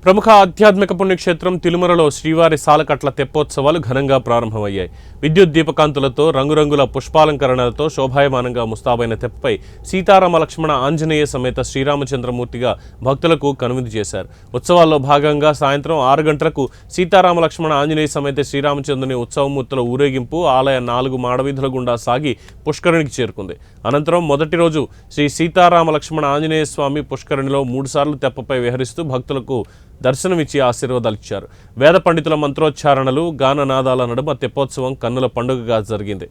ప్రముఖ ఆధ్యాత్మిక పుణ్యక్షేత్రం తిరుమలలో శ్రీవారి సాలకట్ల తెప్పోత్సవాలు ఘనంగా ప్రారంభమయ్యాయి. విద్యుత్ దీపకాంతులతో రంగురంగుల పుష్పాలంకరణలతో శోభాయమానంగా ముస్తాబైన తెప్పపై సీతారామ లక్ష్మణ ఆంజనేయ సమేత శ్రీరామచంద్రమూర్తిగా భక్తులకు కనువిందు చేశారు. ఉత్సవాల్లో భాగంగా సాయంత్రం 6 గంటలకు సీతారామ లక్ష్మణ ఆంజనేయ సమేత శ్రీరామచంద్రుని ఉత్సవమూర్తుల ఊరేగింపు ఆలయ 4 మాడవీధుల గుండా సాగి పుష్కరిణికి చేరుకుంది. అనంతరం మొదటి రోజు శ్రీ సీతారామ లక్ష్మణ ఆంజనేయ స్వామి పుష్కరిణిలో 3 సార్లు తెప్పపై విహరిస్తూ భక్తులకు దర్శనమిచ్చి ఆశీర్వాదాలిచ్చారు. వేద పండితుల మంత్రోచ్చారణలు, గాననాదాల నడుమ తెప్పోత్సవం కన్నుల పండుగగా జరిగింది.